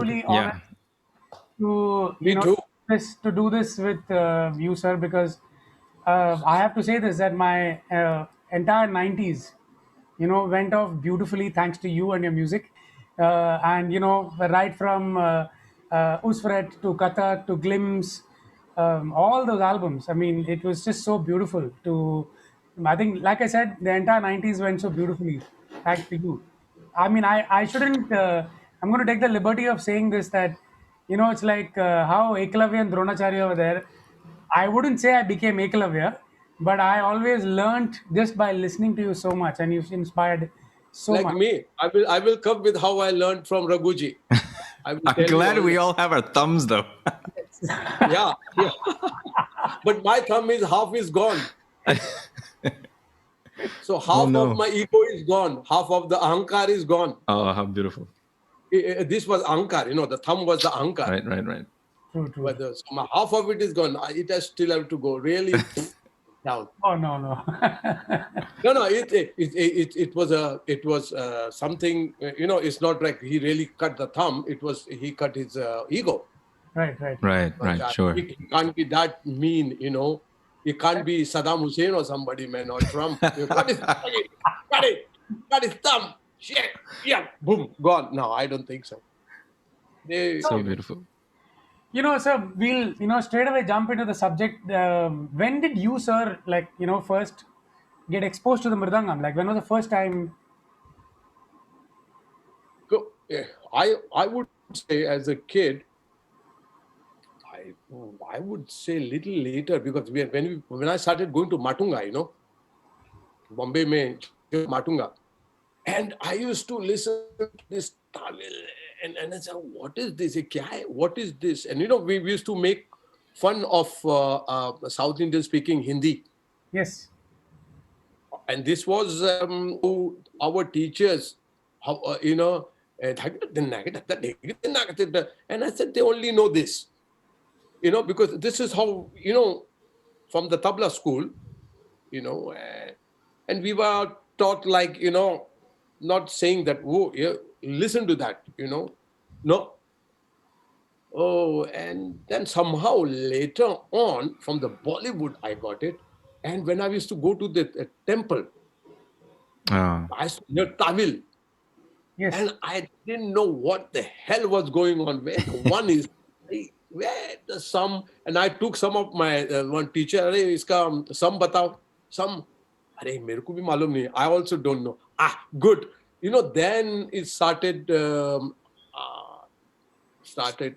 truly Yeah. honored to Me too. to do this with you, sir, because I have to say this, that my entire 90s, went off beautifully thanks to you and your music, and right from Usfret to Kathak to Glimpse, all those albums. I mean, it was just so beautiful. I think, like I said, the entire 90s went so beautifully thanks to you. I mean, I shouldn't. I'm going to take the liberty of saying this, that it's like how Eklavya and Dronacharya were there. I wouldn't say I became Eklavya, but I always learnt just by listening to you so much, and you've inspired so Like much. me, I will come with how I learned from Raghuji. I will I'm tell you glad all we that. all have our thumbs, though. Yeah, yeah. But my thumb is half is gone. So Oh, half of no. my ego is gone. Half of the ahankar is gone. Oh, how beautiful. This was ahankar. The thumb was the ahankar. Right. True, true. But half of it is gone. It has still have to go really down. Oh no, no. No. It was something. It's not like he really cut the thumb. He cut his ego. Right, right. Right. Sure. He can't be that mean. He can't be Saddam Hussein or somebody, man, or Trump. Cut his thumb. Shit. Yeah. Boom. Gone. No, I don't think so. So beautiful. Sir, we'll straight away jump into the subject. When did you, sir, first get exposed to the Mridangam? Like, when was the first time? Yeah, I would say as a kid, I would say little later, because when I started going to Matunga, Bombay mein Matunga, and I used to listen to this Tamil, and I said, what is this? What is this? And we used to make fun of South Indian speaking Hindi, Yes. and this was our teachers, how and I said they only know this, because this is how from the tabla school, and we were taught like not saying that, oh yeah, listen to that, no. Oh, and then somehow later on from the Bollywood I got it, and when I used to go to the temple, I used to hear Tamil, Yes. and I didn't know what the hell was going on. Where the one is, where the sum, and I took some of my one teacher, अरे इसका sum बताओ, sum, अरे मेरे को भी मालूम नहीं, I also don't know. Good, then it started. I So started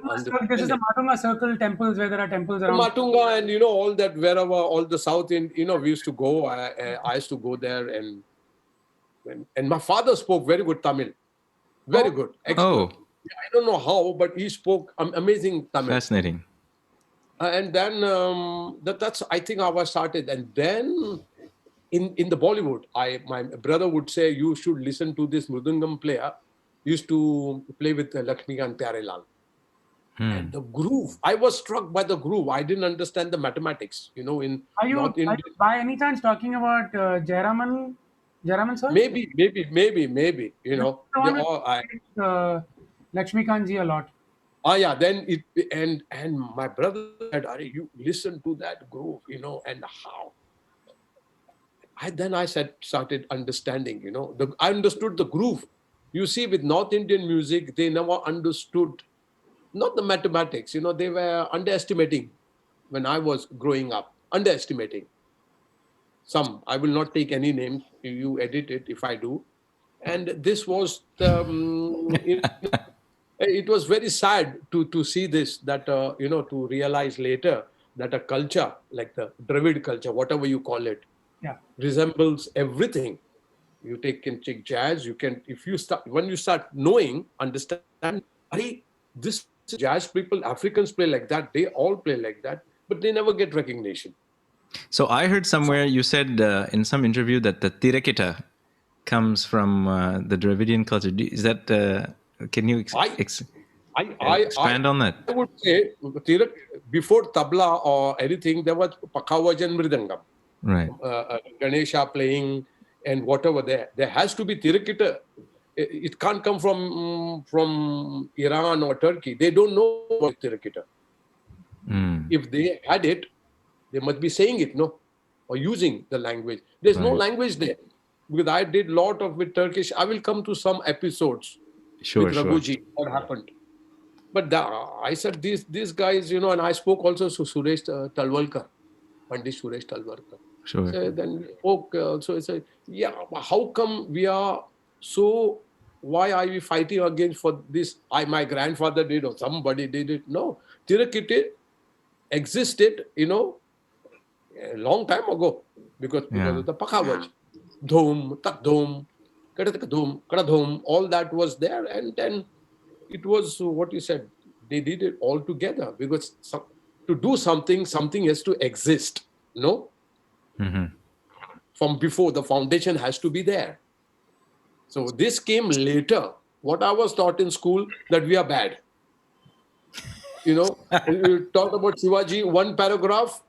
this is the understanding. Matunga circle temples, where there are temples around. Matunga and all that, wherever all the south in we used to go. I used to go there, and my father spoke very good Tamil, very good, excellent. I don't know how, but he spoke amazing Tamil. Fascinating. And then that's I think how I started. And then in the Bollywood, my brother would say you should listen to this Mridangam player. He used to play with Lakshmikant Pyarelal. And the groove, I was struck by the groove. I didn't understand the mathematics, in Are you by any chance talking about Jayaraman, sir? Maybe, The one with, Lakshmikant ji a lot. Yeah, then and my brother said, "Are you listen to that groove, and how?" Then I started understanding, I understood the groove. You see, with North Indian music, they never understood, not the mathematics, they were underestimating when I was growing up, underestimating. Some, I will not take any names, you edit it if I do. And this was it was very sad to see this, that to realize later that a culture like the Dravid culture, whatever you call it, Yeah. resembles everything. You can take jazz, you can, if you start, when you start knowing, understand, this jazz people, Africans play like that, they all play like that, but they never get recognition. So I heard somewhere you said in some interview that the Tirakita comes from the Dravidian culture. Is that, can you expand on that? I would say before tabla or anything, there was Pakawaj and Mridangam. Right. Ganesha playing and whatever there has to be Tirakita. it can't come from Iran or Turkey. They don't know what is Tirakita. If they had it, they must be saying it, no, or using the language. There's no Right. language there, because I did lot of with Turkish. I will come to some episodes with Sure, sure. Raghuji what happened. But I said these guys, and I spoke also to Suresh Talwalkar, Pandit Suresh Talwalkar. Sure. So then we spoke also. I said, yeah, how come we are so? Why are we fighting against for this? My grandfather did or somebody did it. No, Tirakiti existed, a long time ago, because Yeah. of the Pakawaj, Dhum, Tak Dhum, Kadatak Dhum, Kadadhum, all that was there, and then it was what you said. They did it all together, because to do something, something has to exist. No, from before the foundation has to be there. So this came later. What I was taught in school, that we are bad. You talked about Shivaji, one paragraph,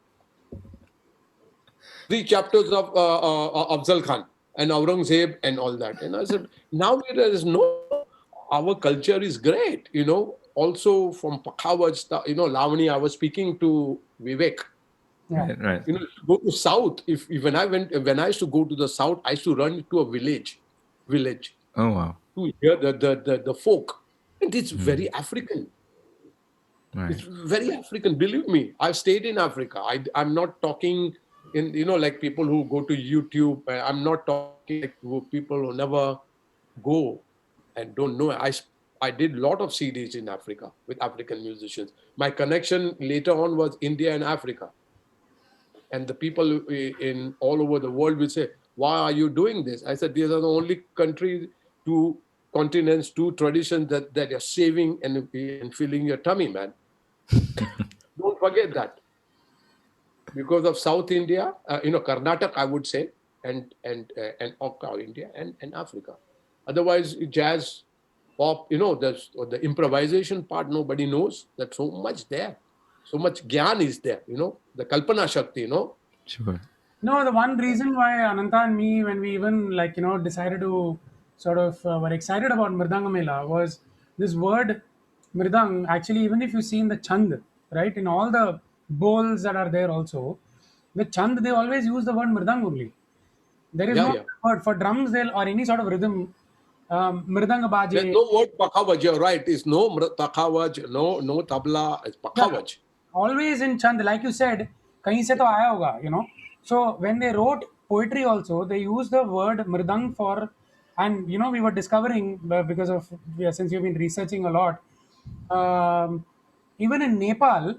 3 chapters of Afzal Khan and Aurangzeb and all that. And I said, now there is no, our culture is great, also from Pakhawaj, Lavani, I was speaking to Vivek. Yeah. Right. Go to South. If when I used to go to the South, I used to run to a village Oh, wow. to hear the folk. And it's very African. Right. It's very African. Believe me, I've stayed in Africa. I'm not talking in, like people who go to YouTube. I'm not talking like people who never go and don't know. I did a lot of CDs in Africa with African musicians. My connection later on was India and Africa. And the people in all over the world will say, why are you doing this? I said, these are the only countries, 2 continents, 2 traditions that you're saving and filling your tummy, man. Don't forget that. Because of South India, Karnataka, I would say, and Okka, India, and Africa. Otherwise, jazz, pop, the improvisation part, nobody knows. That so much there. So much gyan is there, the Kalpana Shakti, Sure. No, the one reason why Anantha and me, when we even decided to sort of were excited about Mridangamela was this word Mridang. Actually, even if you see in the Chand, right, in all the bowls that are there also, the Chand, they always use the word Mridang only. There is Yeah, no yeah. word for drums they'll or any sort of rhythm. Mridanga There's baje. no word Pakawaj, you're right. It's no Pakawaj, no tabla, it's Yeah, Pakawaj. always in Chand, like you said, kahin se to aaya hoga. So when they wrote poetry also, they used the word mridang for, and we were discovering because of since you've been researching a lot. Even in Nepal,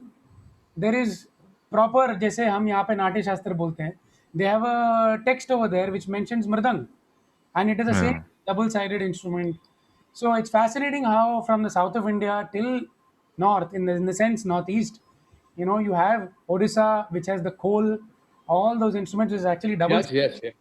there is proper जैसे हम यहाँ पे नाट्य शास्त्र बोलते हैं. They have a text over there which mentions mridang, and it is the same Yeah. double-sided instrument. So it's fascinating how from the south of India till north, in the sense northeast, you have Odisha, which has the khol, all those instruments is actually double. Yes, yes, yes.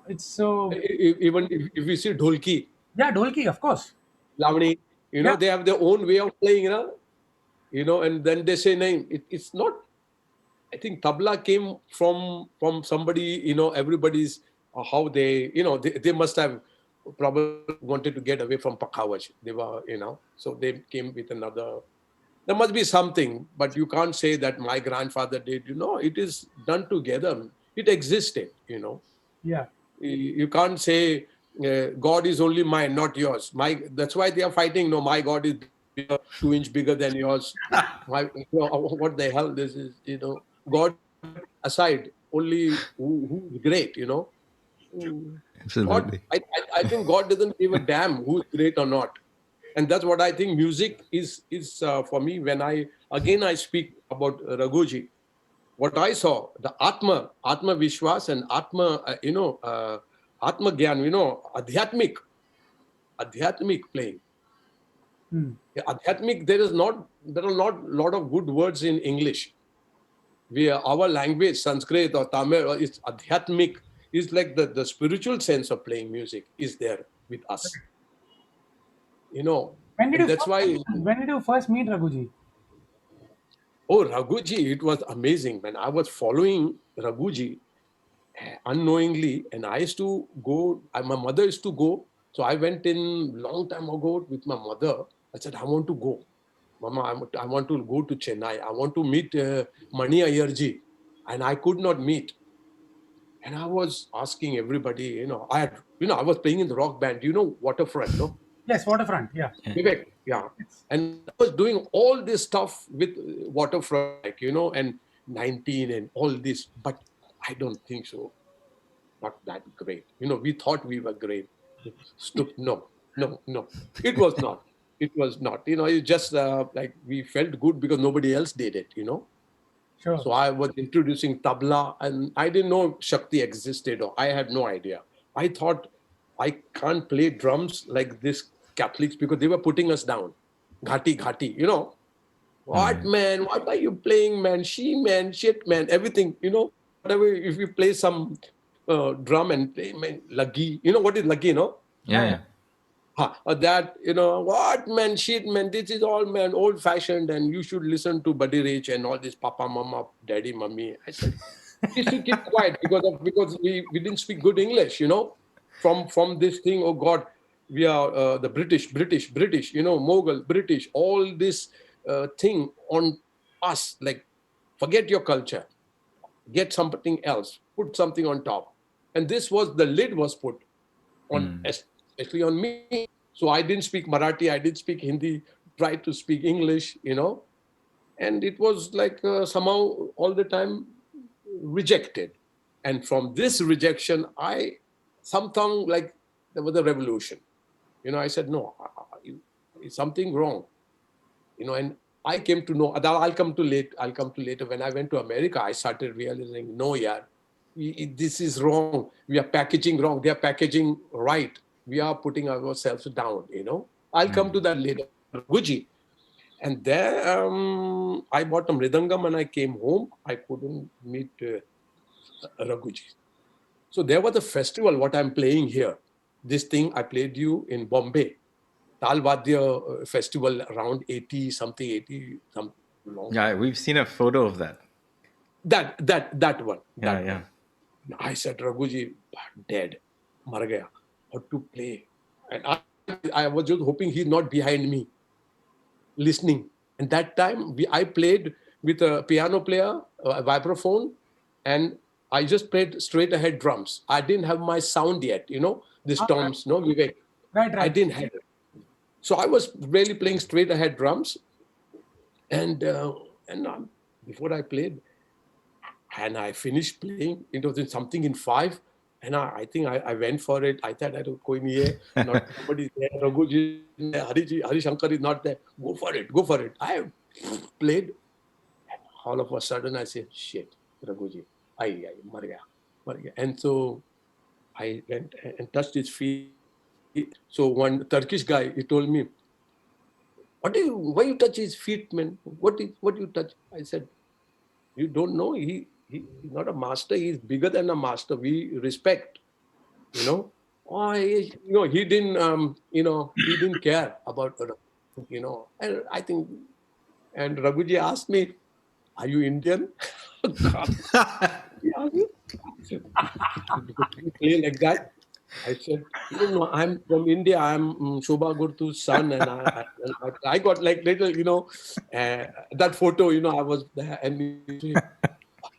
It's so Even if you see Dholki, yeah, dolki, of course. Lavani, Yeah, they have their own way of playing, and then they say, name. It's not. I think tabla came from somebody, everybody's how they must have probably wanted to get away from Pakawaj. They were, so they came with another. There must be something, but you can't say that my grandfather did. It is done together. It existed. yeah. You can't say God is only mine, not yours. That's why they are fighting. No, my God is bigger, 2 inch bigger than yours. What the hell? This is, God aside, only who is great. God, Absolutely. I think God doesn't give a damn who is great or not. And that's what I think music is for me. When I speak about Raghuji, what I saw, the Atma Vishwas and Atma Gyan, Adhyatmik playing. Hmm. Yeah, Adhyatmik, there are not lot of good words in English. Our language, Sanskrit or Tamil, is Adhyatmik, is like the spiritual sense of playing music is there with us. When did And you that's first, why, when did you first meet Raghuji? oh, Raghuji, it was amazing, man. I was following Raghuji unknowingly, and I used to go. My mother used to go So I went in long time ago with my mother. I said, I want to go. Mama, I want to go to Chennai. I want to meet Mani Ayerji. And I could not meet. And I was asking everybody, I was playing in the rock band. Waterfront, no? Yes, waterfront. Yeah. Vivek, yeah. And I was doing all this stuff with Waterfront, and 19 and all this. But I don't think so. Not that great. We thought we were great. No, no, no. It was not. It was not. It's just like we felt good because nobody else did it. Sure. So I was introducing tabla, and I didn't know Shakti existed, or I had no idea. I thought I can't play drums like this Catholics because they were putting us down. Ghati, ghati. What, man? What are you playing, man? She, man, shit, man, everything. Whatever. If you play some drum and play, man, lagi. You know what is lagi, no? Yeah. That, what, man, shit, man, this is all, man, old fashioned, and you should listen to Buddy Rich and all this papa, mama, daddy, mummy. I said, you should keep quiet because we didn't speak good English, from this thing. Oh God, we are the British, Mughal, British, all this thing on us. Like, forget your culture, get something else, put something on top. And the lid was put on, especially on me. So I didn't speak Marathi, I didn't speak Hindi, tried to speak English, and it was like somehow all the time rejected. And from this rejection, something like there was a revolution. I said, no, it's something wrong. And I came to know that I'll come to later. When I went to America, I started realizing, no, yeah, this is wrong. We are packaging wrong. They are packaging right. We are putting ourselves down. I'll come to that later. Guji. And there, I bought a Mridangam and I came home. I couldn't meet Raghuji. So there was a festival, what I'm playing here. This thing I played you in Bombay. Talvadya festival around 80 something. Long. Yeah, we've seen a photo of that. That one. Yeah. I said, Raghuji, dead. Mar gaya. How to play? And I was just hoping he's not behind me, listening. And that time I played with a piano player, a vibraphone, and I just played straight ahead drums. I didn't have my sound yet, these toms, no, Vivek. Right. I didn't have it. So I was really playing straight ahead drums. And before I played, and I finished playing, it was something in 5. And I think I went for it. I thought, koi nahi hai, not somebody there. Raghuji, Hari Shankar is not there. Go for it. I played. And all of a sudden, I said, shit, Raghuji, mar gaya. And so I went and touched his feet. So one Turkish guy, he told me, why you touch his feet, man? What you touch? I said, you don't know. He's not a master. He's bigger than a master. We respect, he didn't, he didn't care about, and I think, and Raghuji asked me, are you Indian? Yeah, you play like that. I said, no, I'm from India. I'm Shobha Gurtu's son. And I got like little, that photo, I was there. And he said,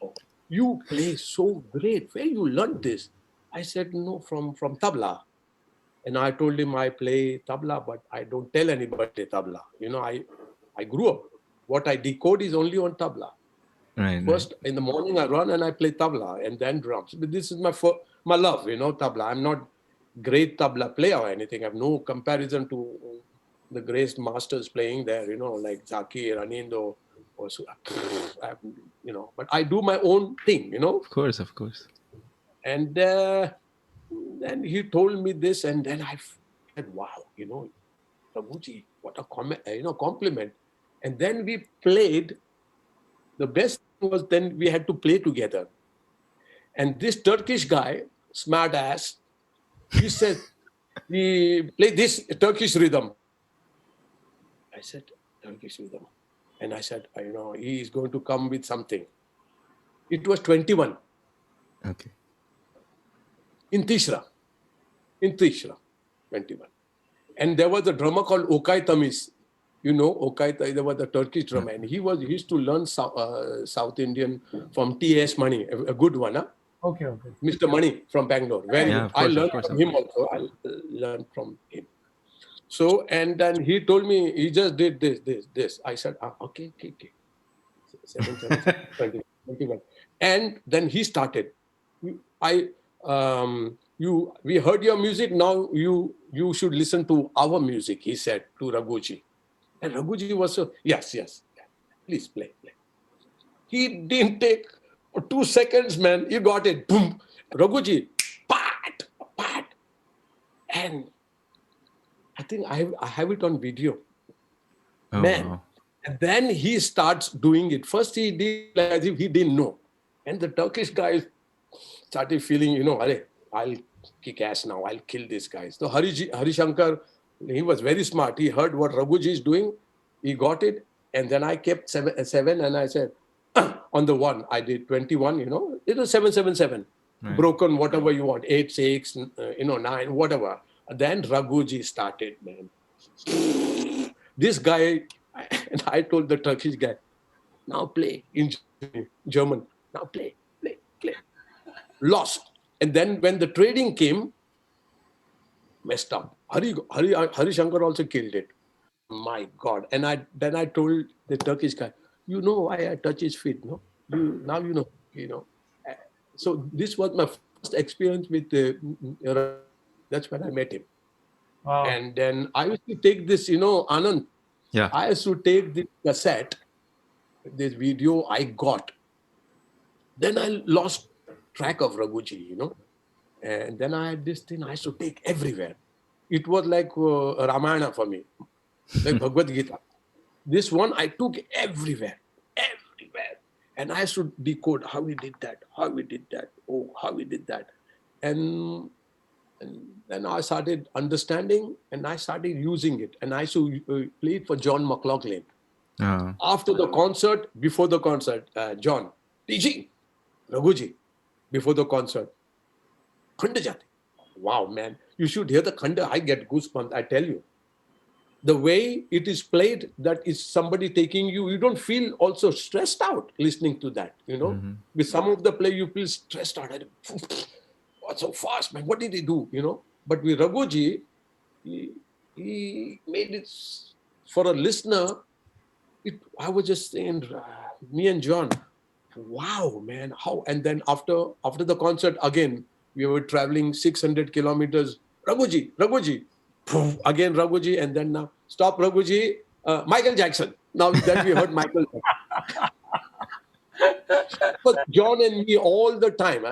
oh, you play so great. Where you learned this? I said, no, from tabla. And I told him I play tabla, but I don't tell anybody tabla. I grew up. What I decode is only on tabla. Right. First, in the morning, I run and I play tabla and then drums. But this is my love, tabla. I'm not great tabla player or anything. I have no comparison to the great masters playing there, like Zakir, Anindo, or but I do my own thing, Of course. And then he told me this, and then I said, wow, Prabhuji, what a compliment. And then we played. The best thing was then we had to play together. And this Turkish guy, smart ass, he said, we play this Turkish rhythm. I said, Turkish rhythm. And I said, he is going to come with something. It was 21. Okay. In Tishra. 21. And there was a drummer called Okay Tamis. You know, Okay, there was a Turkish drummer, and he used to learn South Indian from T.S. Mani, a good one, huh? Okay, okay. Mr. Mani from Bangalore. Very Yeah, good. of I course, learned from him also. I learned from him. So, and then he told me, he just did this. I said, okay. 21. And then he started. We heard your music. Now you should listen to our music, he said to Raghuji. And Raghuji was so, yes, please play. He didn't take 2 seconds, man. You got it. Boom. Raghuji, pat. And I think I have it on video. Oh, Man. wow. And then he starts doing it. First, he did like as if he didn't know. And the Turkish guys started feeling, I'll kick ass now. I'll kill this guy. So Harishankar, he was very smart. He heard what Raghuji is doing. He got it. And then I kept seven and I said, on the one, I did 21, it was 777. Right. Broken, whatever you want, 8, 6, 9, whatever. Then Raghuji started, man. This guy, and I told the Turkish guy, now play in German. Now play. Lost. And then when the trading came, messed up. Hari Shankar also killed it. My God. And then I told the Turkish guy, you know why I touch his feet, no? Now you know. So this was my first experience with that's when I met him. Wow. And then I used to take this, Anand. Yeah. I used to take the cassette, this video I got. Then I lost track of Raghuji, And then I had this thing I used to take everywhere. It was like Ramayana for me, like Bhagavad Gita. This one I took everywhere. And I used to decode how we did that, how we did that. And then I started understanding and I started using it. And I used to play it for John McLaughlin. After the concert, before the concert, John, TG, Raghuji, before the concert, Khanda jate. Wow, man. You should hear the Khanda. I get goosebumps, I tell you. The way it is played, that is somebody taking you don't feel also stressed out listening to that, Mm-hmm. With some of the play, you feel stressed out. What's so fast, man? What did he do, But with Raghuji, he made it for a listener. I was just saying, me and John, wow, man, how? And then after the concert, again, we were traveling 600 kilometers. Raghuji, again Raghuji, and then now stop Raghuji, Michael Jackson. Now then we heard Michael Jackson. But John and me all the time.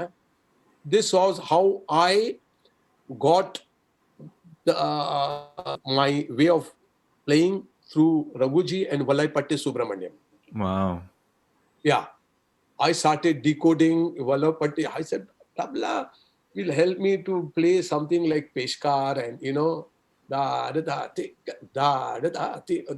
This was how I got my way of playing through Raghuji and Valaipatti Subramaniam. Wow. Yeah. I started decoding Valaipatti. I said, tabla will help me to play something like Peshkar and,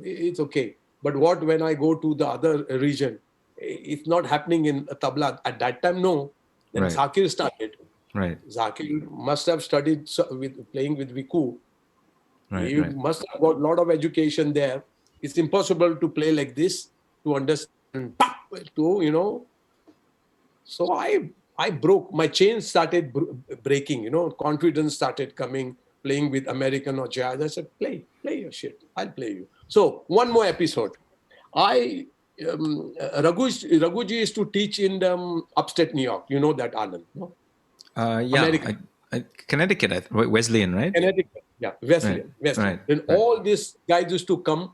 it's okay. But what when I go to the other region, it's not happening in tabla. At that time, no. Then Right. Zakir started. Right. Zakir must have studied playing with Viku. Right. He Right. must have got a lot of education there. It's impossible to play like this, to understand, So I broke. My chains started breaking, confidence started coming, playing with American or jazz. I said, play your shit. I'll play you. So one more episode. Raghuji used to teach in upstate New York. You know that, Anand, no? Yeah. American. Connecticut, Wesleyan, right? Connecticut. Yeah, Wesleyan. Right. Then all these guys used to come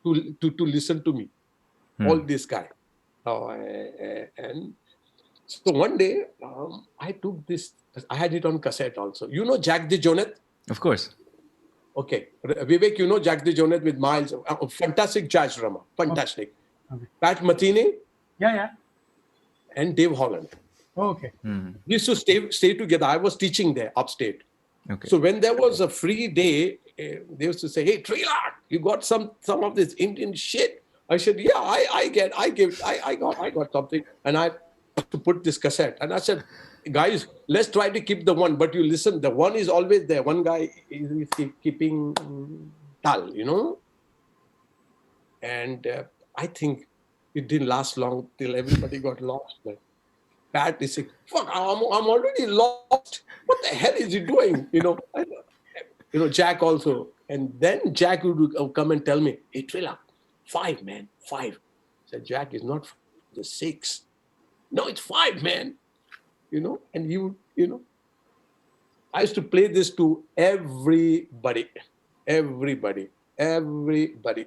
to listen to me. All these guys. And so one day, I took this. I had it on cassette also. You know Jack the Joneth? Of course. Okay. Vivek, you know Jack the Joneth with Miles. Fantastic jazz drummer. Fantastic. Okay. Pat Metheny Yeah. and Dave Holland. Okay. We used to stay together. I was teaching there upstate. Okay. So when there was a free day, they used to say, "Hey, Trilok, you got some of this Indian shit?" I said, "Yeah, I got something." And I to put this cassette, and I said, guys, let's try to keep the one, but you listen, the one is always there. One guy is keeping tal, and I think it didn't last long till everybody got lost. Man. Pat is saying, "Fuck, I'm already lost. What the hell is he doing?" Jack also, and then Jack would come and tell me, "Hey, Trilok, 5, man, 5." I said, "Jack is not 5, it's 6. No, it's 5, man." And I used to play this to everybody, everybody, everybody.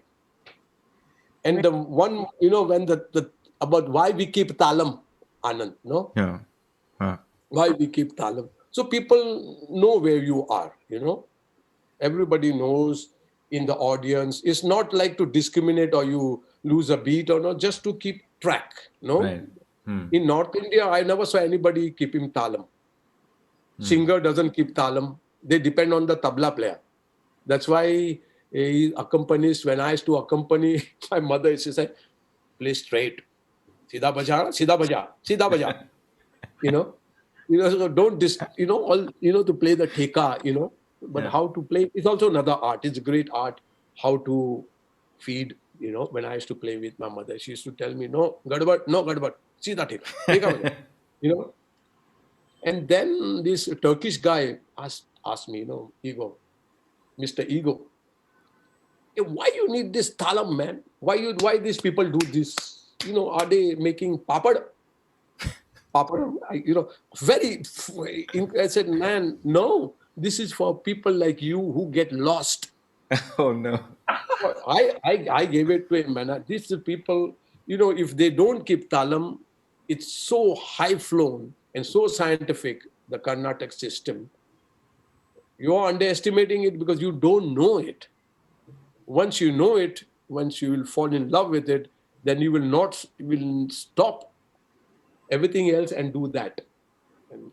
And the one, when the about why we keep talam, Anand, no? Yeah. Why we keep talam. So people know where you are, Everybody knows in the audience. It's not like to discriminate or you lose a beat or not, just to keep track, no? Right. In North India, I never saw anybody keeping talam. Singer doesn't keep talam. They depend on the tabla player. That's why he accompanies, when I used to accompany my mother, she said, play straight. Sida baja, sida baja, sida baja. So don't to play the theka, but Yeah. how to play is also another art. It's a great art, how to feed, when I used to play with my mother, she used to tell me, no, gadbad, sida theka baja, And then this Turkish guy asked me, Ego, Mr. Ego, "Hey, why you need this talam, man? Why these people do this? Are they making papad? Papad, very. I said, man, no. This is for people like you who get lost. Oh no. I gave it to him, man. These are people, if they don't keep talam, it's so high flown and so scientific, the Carnatic system. You are underestimating it because you don't know it. Once you know it, once you will fall in love with it, then you will stop everything else and do that.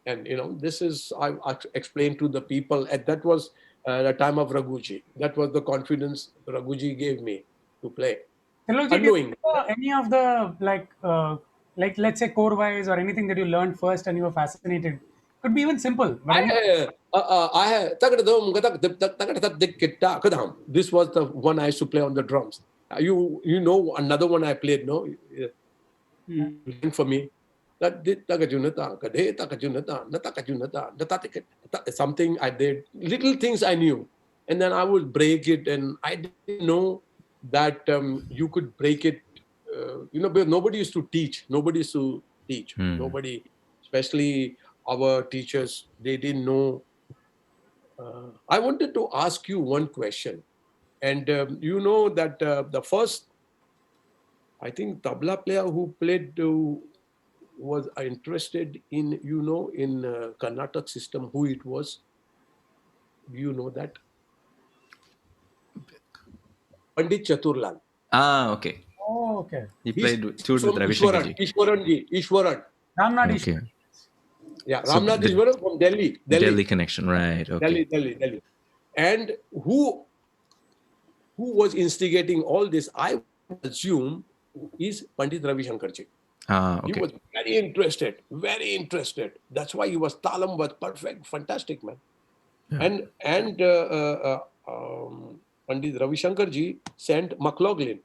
And this is I explained to the people. And that was the time of Raghuji. That was the confidence Raghuji gave me to play. Trilok ji, do you Unknowing. remember any of the like let's say core wise or anything that you learned first and you were fascinated? Could be even simple, but any. This was the one I used to play on the drums. You know another one I played, no? For me. Something I did, little things I knew. And then I would break it, and I didn't know that you could break it. But nobody used to teach. Nobody used to teach. Nobody, especially our teachers, they didn't know. I wanted to ask you one question. And you know that the first, I think, tabla player who played was interested in, in Karnataka system, who it was. Do you know that? Pandit Chaturlal. Okay. Oh, okay. He He's toured with from Ravi Shankar Ishwaran. ji. Ishwaran. Ramnad Okay. Yeah, So Ramnath the Ishwaran from Delhi. Delhi connection, right? Okay. Delhi. And who was instigating all this, I assume, is Pandit Ravi Shankar ji. He Okay. was very interested, very interested. That's why he was talam was perfect, fantastic, man. Yeah. And Pandit Ravi Shankar ji sent McLaughlin.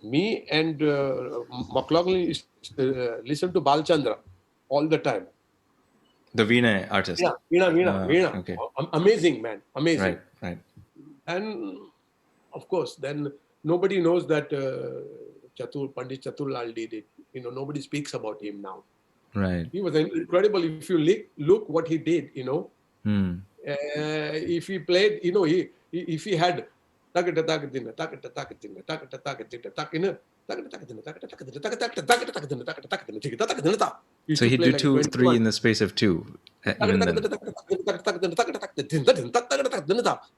Me and McLaughlin listen to Balchandra all the time. The Veena artist. Veena. Okay. Amazing, man. Amazing. Right. And of course, then nobody knows that Pandit Chaturlal did it. Nobody speaks about him now. Right. He was incredible. If you look what he did, if he played, if he had used So to he'd play do like 2, 3 21. in the space of 2, even then.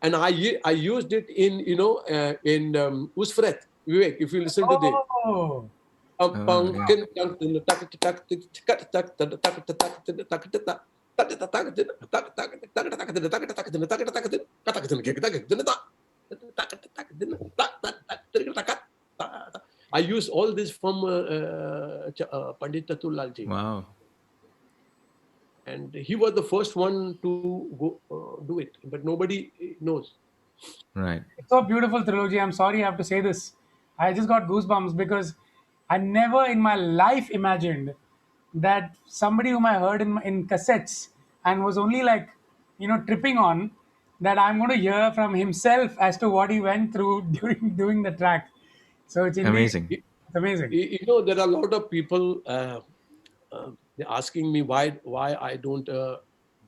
And I used it in Usfret, Vivek, if you listen to the Oh, Yeah. I use all this from Pandit Tatullalji. Wow. And he was the first one to go do it, but nobody knows. Right. It's so beautiful, Trilogy. I'm sorry I have to say this. I just got goosebumps because I never in my life imagined that somebody whom I heard in cassettes and was only like, tripping on, that I'm going to hear from himself as to what he went through during doing the track. So it's indeed, Amazing. it's amazing. There are a lot of people they're asking me why I don't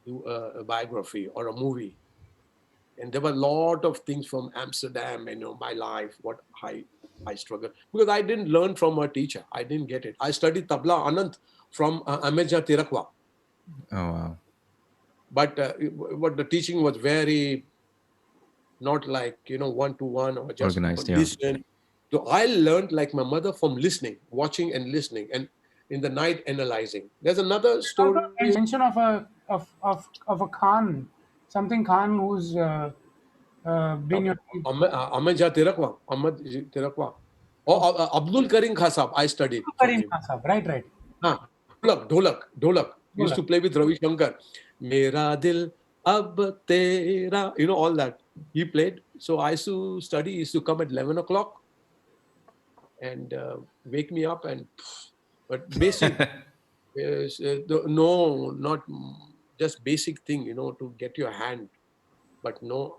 do a biography or a movie. And there were a lot of things from Amsterdam, my life, what I struggled. Because I didn't learn from a teacher. I didn't get it. I studied tabla Anant from Ameja Tirakwa. Oh, wow. But the teaching was very not like, one-to-one or just Organized, yeah. listen. So I learned like my mother from listening, watching and listening, and in the night analyzing. There's another Also story. mention of a Khan, something Khan who's been your Ameja Tirakwa. Ahmed Tirakwa. Or Abdul Karim Khan Sahab, I studied from Karim him. Khan Sahab, right. Dholak. He used to play with Ravi Shankar. Mera dil ab tera, all that. He played. So I used to study. He used to come at 11 o'clock and wake me up. But basic, no, not just basic thing, to get your hand. But no,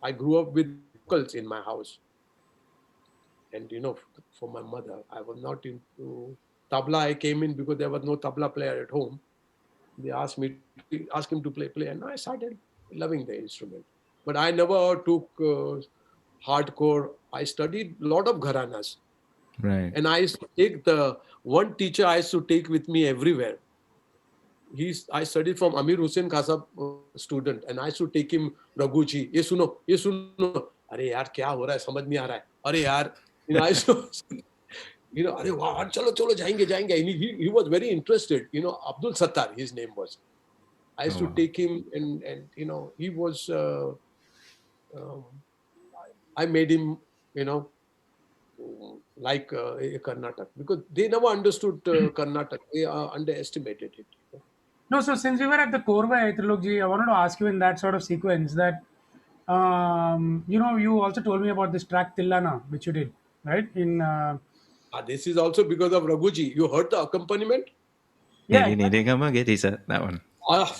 I grew up with vocals in my house. And, for my mother, I was not into tabla. I came in because there was no tabla player at home. They asked me to ask him to play, and I started loving the instrument. But I never took hardcore. I studied a lot of gharanas, Right. and I used to take the one teacher I used to take with me everywhere. I studied from Amir Hussain Khasab student, and I used to take him Raghuji. ये सुनो, अरे यार क्या हो रहा है समझ नहीं आ रहा है. अरे यार, I used to, अरे वाह, चलो जाएंगे. And he was very interested. Abdul Sattar, his name was. I used Oh, to wow. take him, and he was. Um, I made him, like Karnataka, because they never understood Karnataka. They underestimated it. No, so since we were at the Korva Trilok I wanted to ask you in that sort of sequence that, you also told me about this track Tillana, which you did, right? This is also because of Raghuji. You heard the accompaniment? Yeah, That one. Ah,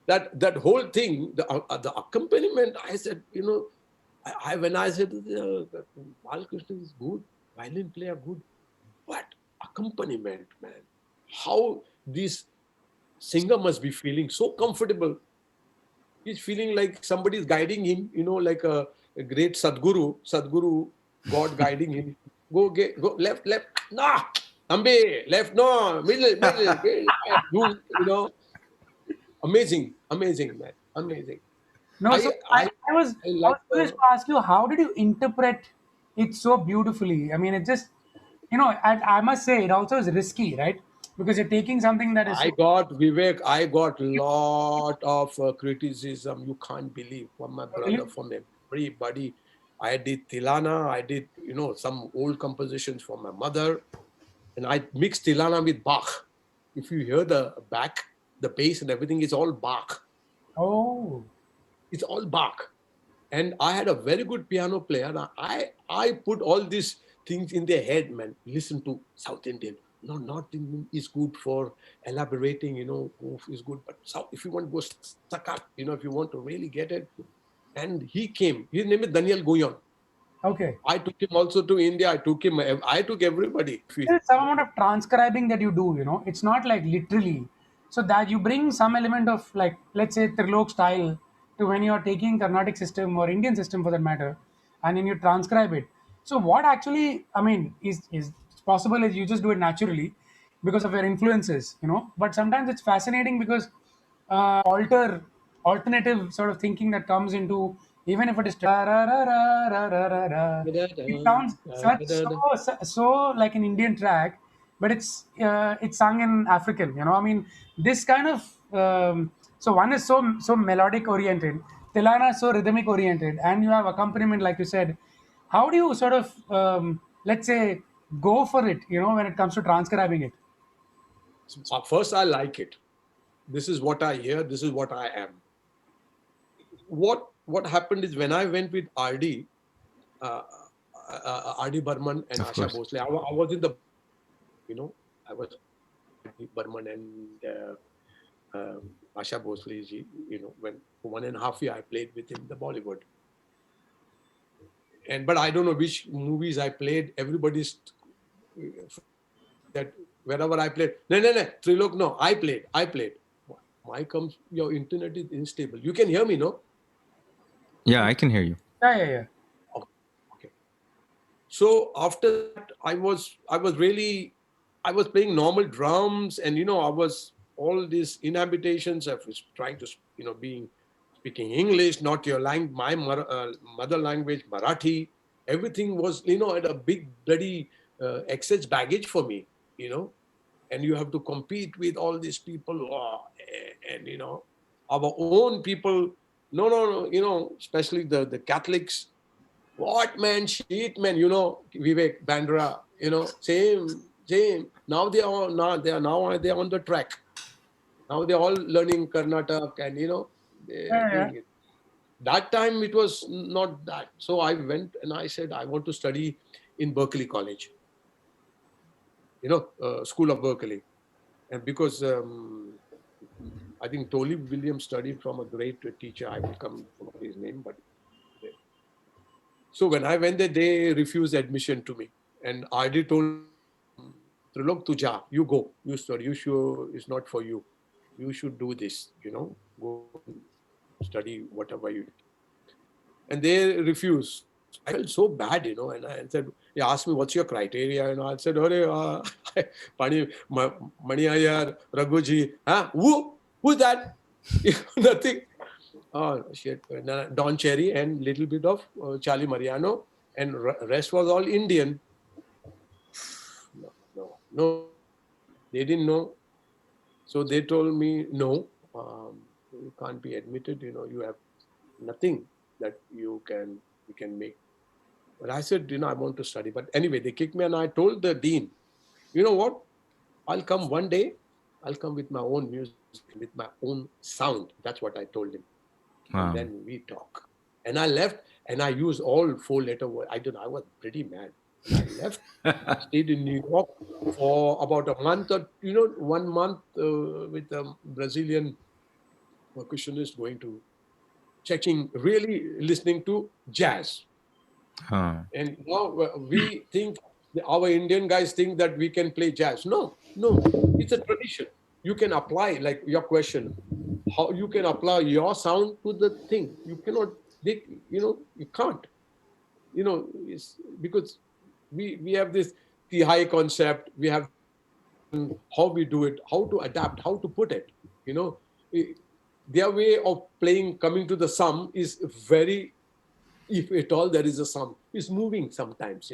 that whole thing, the accompaniment. I said, when I said Balkrishna is good, violin player good, but accompaniment, man, how this singer must be feeling so comfortable. He's feeling like somebody is guiding him, like a great Sadguru, God guiding him. Go left, nah, Ambe, left, no, middle, amazing, man, amazing. no, so I I like was curious to ask you, how did you interpret it so beautifully? I mean, it just, I must say, it also is risky, right? Because you're taking something that is I so got Vivek. I got lot of criticism. You can't believe from my brother, really. from everybody. I did Tilana. I did some old compositions from my mother, and I mixed Tilana with Bach. If you hear the back, the bass and everything is all Bach. Oh, It's all Bach. And I had a very good piano player. I put all these things in their head, man. Listen to South Indian. No, North Indian is good for elaborating, is good. But South, if you want to go stuck up, if you want to really get it. And he came. His name is Daniel Guyon. okay. I took him also to India. I took everybody. There's some amount of transcribing that you do, it's not like literally. So that you bring some element of, like, let's say Trilok style to when you're taking Carnatic system or Indian system for that matter, and then you transcribe it. So what actually, I mean, is possible is you just do it naturally because of your influences, but sometimes it's fascinating because alternative sort of thinking that comes into, even if it is it sounds so like an Indian track, but it's sung in African. I mean, this kind of so one is so melodic oriented, Tilana is so rhythmic oriented, and you have accompaniment like you said. How do you sort of let's say go for it, when it comes to transcribing it. First, I like it. This is what I hear. This is what I am. What happened is when I went with RD, uh, RD Burman and Of Asha course. Bhosle, I was in the, I was RD Burman and Asha Bhosle ji, when for 1.5 years I played with him in the Bollywood. But I don't know which movies I played. Everybody's that wherever I played, no, Trilok, no, I played. Why comes your internet is unstable? You can hear me, no? Yeah, I can hear you. Yeah. Okay. Okay. So after that, I was playing normal drums, and I was all these inhabitations of trying to being speaking English, not your my mother language, Marathi. Everything was at a big bloody excess baggage for me, and you have to compete with all these people, and our own people. No, especially the Catholics. What man, shit man, Vivek Bandra, same. Now they are on the track. Now they're all learning Karnataka and they're Yeah. doing it. That time it was not that. So I went and I said I want to study in Berkeley College, School of Berkeley, and because I think Tolly Williams studied from a great teacher. I will come for his name, but so when I went there, they refused admission to me, and RD told Trilok, tuja, you go, you study. You sure it's not for you. You should do this. Go and study whatever you. And they refused. I felt so bad, and I said, he asked me, what's your criteria? I said, Pani, Mani Ayar, Raghuji, huh? Who's that? Nothing. Oh, shit. Don Cherry and little bit of Charlie Mariano, and rest was all Indian. No. They didn't know. So they told me, no, you can't be admitted. You have nothing that you can make. But I said, I want to study. But anyway, they kicked me, and I told the dean, you know what? I'll come one day. I'll come with my own music, with my own sound. That's what I told him. And Wow. then we talk. And I left, and I used all 4-letter words. I was pretty mad. And I left. I stayed in New York for about a month or 1 month with a Brazilian percussionist going to checking, really listening to jazz. Huh. And now we think, our Indian guys think that we can play jazz. No, it's a tradition. You can apply, like your question, how you can apply your sound to the thing. You cannot, you can't. It's because we have this the high concept. We have how we do it, how to adapt, how to put it. I- Their way of playing, coming to the sum is very, if at all there is a sum, is moving sometimes,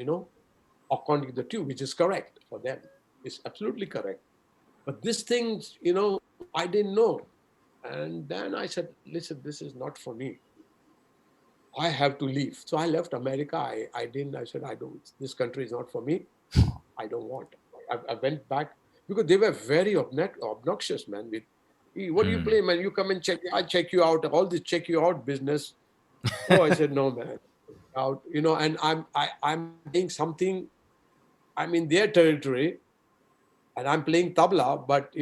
according to the tune, which is correct for them. It's absolutely correct. But these things, I didn't know. And then I said, listen, this is not for me. I have to leave. So I left America. I didn't, I said, I don't, this country is not for me. I don't want. I went back because they were very obnoxious, man. With, "Hey, what do you play, man? You come and check, I check you out. All this check you out business." Oh, I said, no, man. Out, and I'm playing something, I'm in their territory, and I'm playing tabla, but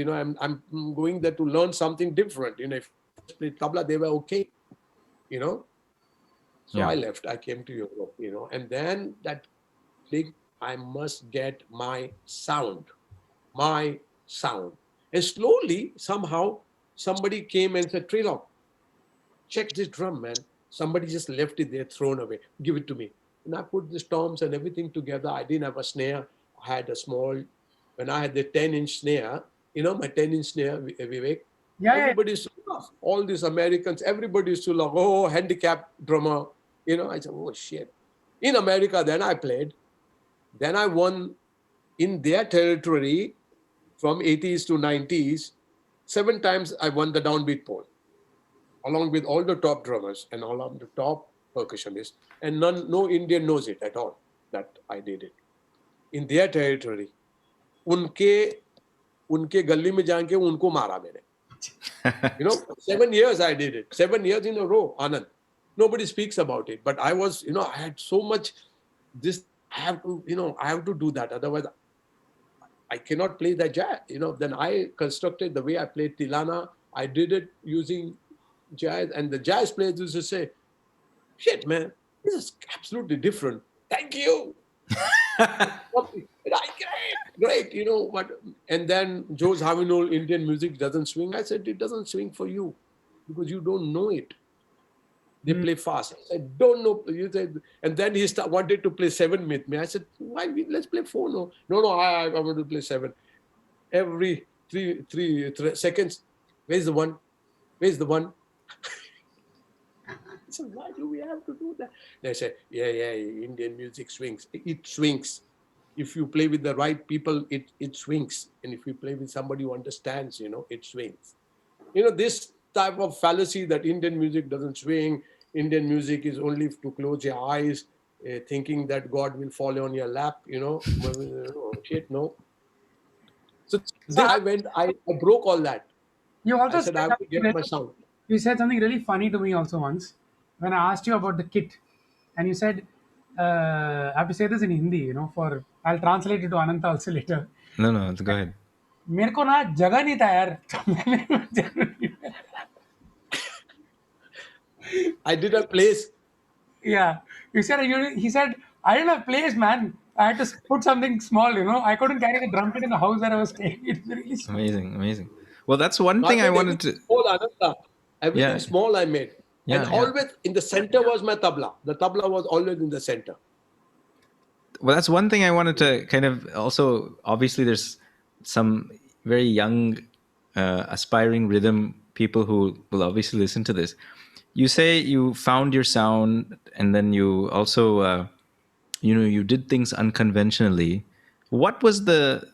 I'm going there to learn something different. If I just play tabla, they were okay, you know. So Yeah. I left. I came to Europe, and then that clicked. I must get my sound. And slowly, somehow, somebody came and said, Trilok, check this drum, man. Somebody just left it there, thrown away. Give it to me. And I put the toms and everything together. I didn't have a snare. I had a small, when I had the 10-inch snare, my 10-inch snare, Vivek, Yeah. everybody used to laugh. All these Americans, everybody used to laugh. Oh, handicapped drummer. I said, oh, shit. In America, then I played. Then I won in their territory from 80s to 90s. 7 times I won the downbeat pole, along with all the top drummers and all of the top percussionists. And no Indian knows it at all that I did it. in their territory. उनके उनके गली में जाके उनको मारा मैंने. 7 years I did it. 7 years in a row, Anand. Nobody speaks about it. But I was, I had so much this, I have to do that. Otherwise, I cannot play the jazz. Then I constructed the way I played Tilana. I did it using jazz. And the jazz players used to say, shit, man, this is absolutely different. Thank you. Great, but and then Joe's Havinol Indian music doesn't swing. I said it doesn't swing for you because you don't know it. They play fast. I said, don't know. You said, and then he wanted to play 7 with me. I said, why? Let's play 4. No. I want to play 7. Every three seconds. Where's the one? Where's the one? I said, why do we have to do that? They said, yeah, Indian music swings. It swings. If you play with the right people, it swings. And if you play with somebody who understands, it swings. This type of fallacy that Indian music doesn't swing, Indian music is only to close your eyes, thinking that God will fall on your lap, shit, no. So I broke all that. You I also said, I said have to something get my sound. you said something really funny to me also once when I asked you about the kit, and you said, I have to say this in Hindi, for I'll translate it to Anantha also later. No, go ahead. मेरे को ना जगह नहीं था यार तो मैंने I did a place. yeah, he said I didn't have place, man. I had to put something small, I couldn't carry the drum kit in the house where I was staying. It's really small. Amazing. Well, that's one I thing I made wanted everything to. small, Ananta. Everything Yeah, small I made. And yeah. always in the center was my tabla. The tabla was always in the center. Well, that's one thing I wanted to kind of also. Obviously, there's some very young, aspiring rhythm people who will obviously listen to this. You say you found your sound, and then you also, you did things unconventionally. What was the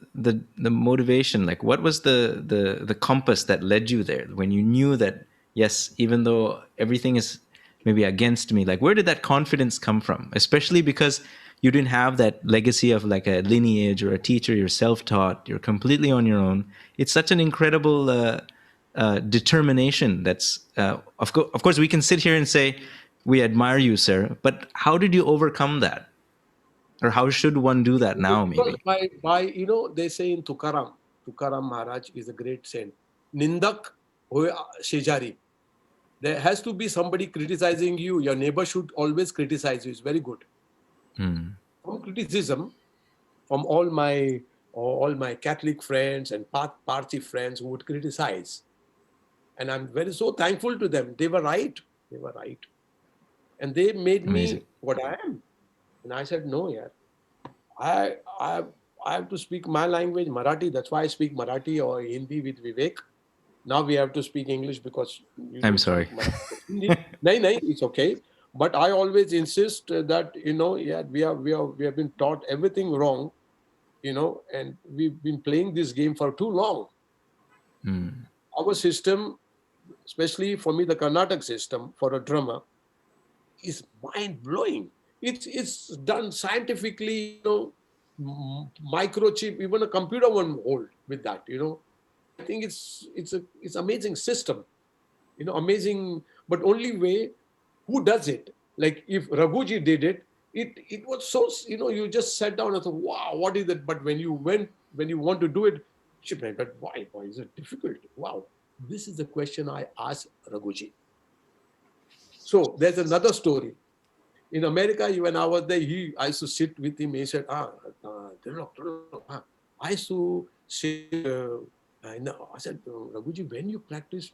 motivation? Like, what was the compass that led you there when you knew that yes, even though everything is maybe against me, like where did that confidence come from? Especially because you didn't have that legacy of like a lineage or a teacher. You're self-taught. You're completely on your own. It's such an incredible determination. That's of course we can sit here and say we admire you, sir. But how did you overcome that? Or how should one do that now, Because maybe? they say in Tukaram Maharaj is a great saint. Nindak hoye shejari. There has to be somebody criticizing you. Your neighbor should always criticize you. It's very good. From criticism, from all my Catholic friends and Parsi friends who would criticize. And I'm so thankful to them. They were right. They were right. And they made Amazing. me what I am. And I said, no, yeah. I, I, I have to speak my language, Marathi. That's why I speak Marathi or Hindi with Vivek. Now we have to speak English because you I'm don't sorry. speak Marathi. Hindi. No, it's okay. But I always insist that, we have been taught everything wrong, and we've been playing this game for too long. Our system, especially for me, the Carnatic system for a drummer, is mind blowing. It's done scientifically, microchip, even a computer won't hold with that. I think it's amazing system, amazing. But only way, who does it? Like if Raghuji did it, it was so, you just sat down and thought, wow, what is it? But when you want to do it, shit, man, but why is it difficult? Wow, this is the question I asked Raghuji. So there's another story. In America, when I was there, I used to sit with him. He said, Trilok. I used to sit, I said, Raghuji, when you practice,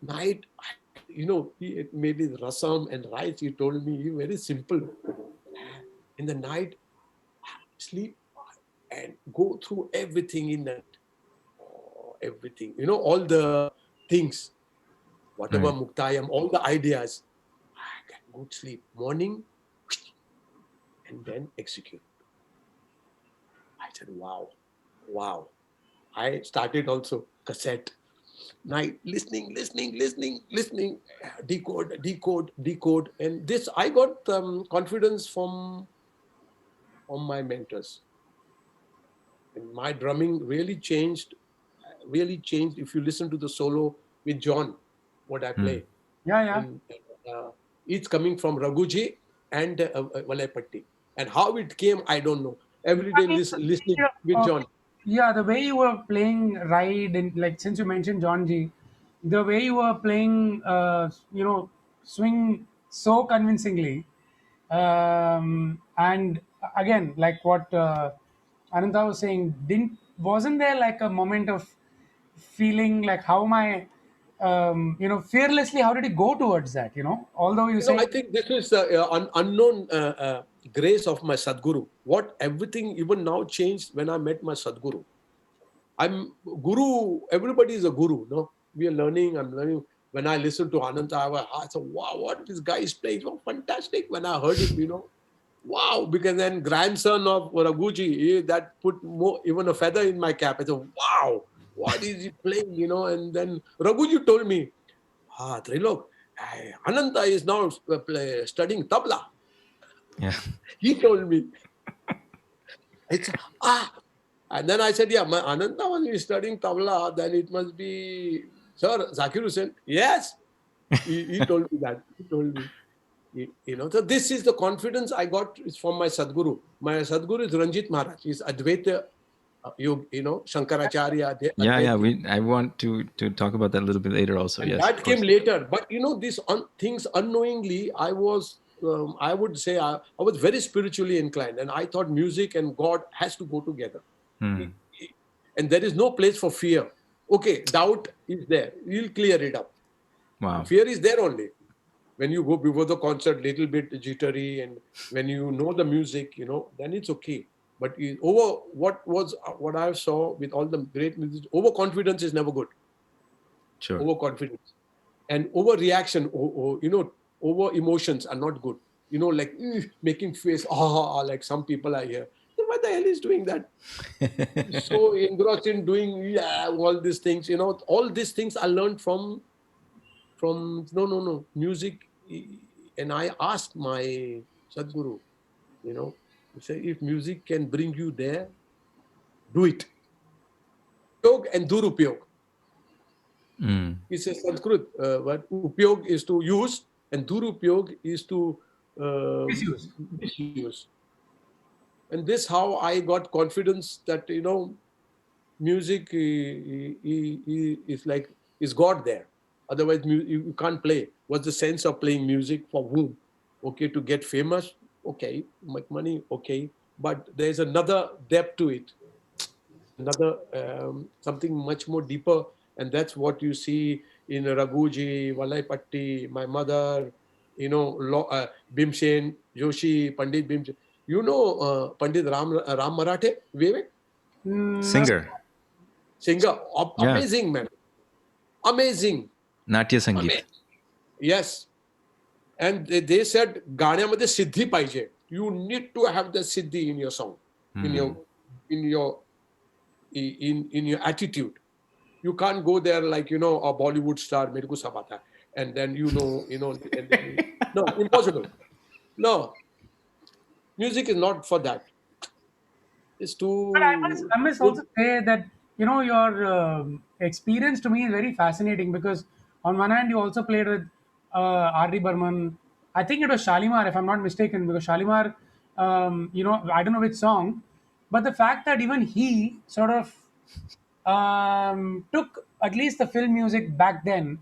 night, he had made his rasam and rice. He told me, very simple. In the night, sleep and go through everything in the night. Everything, all the things, whatever Right. muktayam, all the ideas. I get good sleep. Morning, and then execute. I said, wow. I started also cassette. Night, listening, decode. And this, I got confidence from from my mentors. And my drumming really changed, really changed. If you listen to the solo with John, what I Hmm. play, Yeah, yeah. and it's coming from Raghuji and Valaipatti. And how it came, I don't know. Every I day mean, listening yeah, with John. yeah, the way you were playing ride and like since you mentioned John G, the way you were playing, swing so convincingly, and again, like what Anantha was saying, didn't wasn't there like a moment of feeling like how am I, fearlessly, how did he go towards that? Although you say, I think this is the unknown grace of my Sadguru. What everything even now changed when I met my Sadguru. I'm guru. Everybody is a guru. No, we are learning. I'm learning. When I listen to Anantha R, I said, "Wow, what this guy is playing! Oh, fantastic!" When I heard him, wow. Because then grandson of Raghuji, that put more even a feather in my cap. I said, "Wow, what is he playing?" And then Raghuji told me, Trilok, Anantha is now studying tabla. Yeah. He told me, it's ah. And then I said, yeah, my Anantha was studying tabla, then it must be Sir Zakir Hussain. Yes, he told me that. He told me. So this is the confidence I got is from my Sadguru. My Sadguru is Ranjit Maharaj. He's Advaita Yog, Shankaracharya, Yeah, yeah. Advaita. I want to talk about that a little bit later also. And Yes, of that came course. later. But these things unknowingly, I would say, I was very spiritually inclined, and I thought music and God has to go together. Hmm. And there is no place for fear. Okay, doubt is there. We'll clear it up. Wow. Fear is there only when you go before the concert, little bit jittery, and when you know the music, then it's okay. But over what I saw with all the great music, overconfidence is never good. Sure. Overconfidence and overreaction, over emotions are not good. Like making face, like some people are here. Why the hell is doing that? So engrossed in doing all these things. All these things I learned from no music. And I asked my Sadguru, he said, if music can bring you there, do it. Upyog and durupyog. Hmm. He says Sanskrit, but upyog is to use and durupyog is to misuse. misuse. And this how I got confidence that music is like is God there. Otherwise, you can't play. What's the sense of playing music for whom? Okay, to get famous. Okay, make money. Okay, but there's another depth to it. Another something much more deeper, and that's what you see in Raghuji, Valaipatti, my mother. Bhimsen Joshi, Pandit Bhimsen. Pandit Ram Marathe, Vivek, No, Singer. singer, Yeah. amazing man, amazing, Natya Sangeet. amazing. Yes, and they said गाण्यामध्ये सिद्धी पाहिजे. You need to have the siddhi in your song, in Hmm. your in your in your attitude. You can't go there like a Bollywood star, मेरे को सब आता है, and then and then no, impossible. No, music is not for that. It's but I must good. also say that your experience to me is very fascinating because on one hand you also played with R.D. Burman. I think it was Shalimar, if I'm not mistaken, because Shalimar, I don't know which song, but the fact that even he sort of took at least the film music back then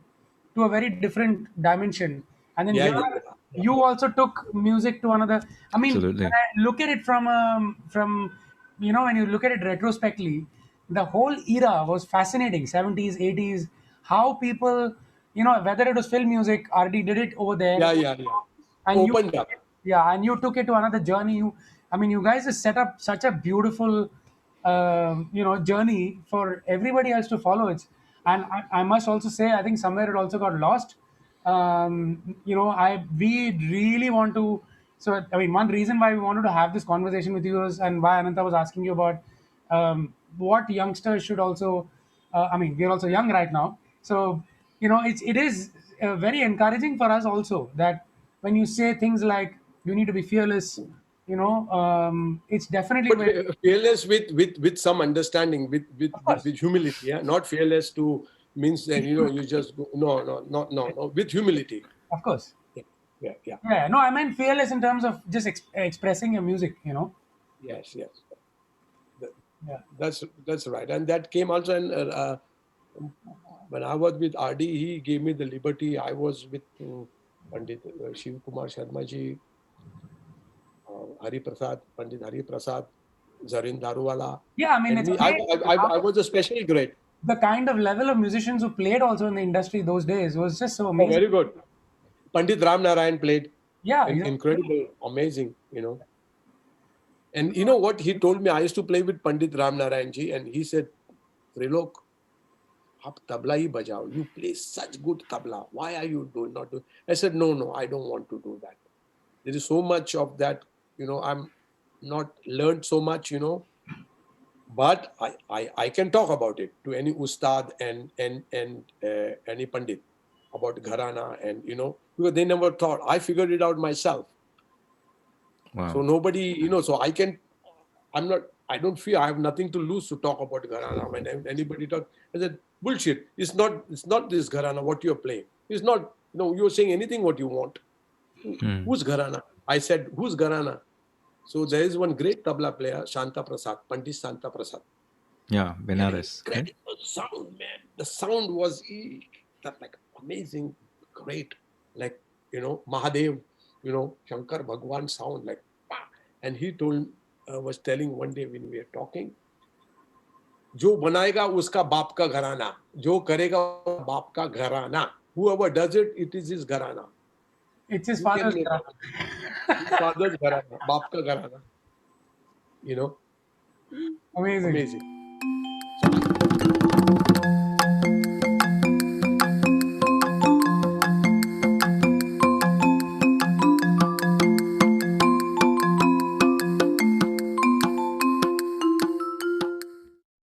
to a very different dimension. And then Yeah, here, yeah, yeah. you also took music to another. I mean, when Absolutely. I look at it from when you look at it retrospectively, the whole era was fascinating. 70s, 80s, how people, whether it was film music, RD did it over there, Yeah, yeah, yeah. and you Opened up. yeah, and you took it to another journey. You guys just set up such a beautiful journey for everybody else to follow it. And I must also say, I think somewhere it also got lost. I we really want to. So I mean, one reason why we wanted to have this conversation with you is, and why Anantha was asking you about what youngsters should also. We're also young right now, so it is very encouraging for us also that when you say things like you need to be fearless, it's definitely But fearless with some understanding, of course, with humility. Yeah, not fearless to means then you just go, no, with humility. of course. Yeah, yeah, yeah. Yeah, no, I meant fearless in terms of just expressing your music. Yes, yes. That, Yeah. that's right, and that came also. And when I was with RD, he gave me the liberty. I was with Pandit Shiv Kumar Sharma ji, Hari Prasad, Pandit Hari Prasad, Zarin Daruwala, Yeah, I mean, and it's me. amazing I was a special grade. the kind of level of musicians who played also in the industry those days was just so Oh, amazing. very good. Pandit Ram Narayan played. Yeah, exactly. Incredible, amazing. And you know what he told me? I used to play with Pandit Ram Narayan ji, and he said, Trilok, आप tabla hi bajao. You play such good tabla. Why are you not doing? I said, no, I don't want to do that. There is so much of that. I'm not learned so much. But I can talk about it to any ustad and any pandit about gharana and because they never thought. I figured it out myself. Wow. So nobody, so I don't fear. I have nothing to lose to talk about Gharana. When anybody talk, I said, bullshit. It's not this Gharana, what you're playing. It's not, you're saying anything what you want. Who's Gharana? I said, who's Gharana? So there is one great tabla player, Shanta Prasad, Pandit Shanta Prasad. Yeah, He had an Benares. Right? incredible sound, man. The sound was that like amazing, great. Like, Mahadev, Shankar Bhagwan sound like, bah. And he was telling one day when we were talking, जो बनाएगा उसका बाप का घराना, जो करेगा बाप का घराना. Whoever does it, it is his घराना. It's his You can father's name era. his father's घराना, बाप का घराना. Amazing. Amazing.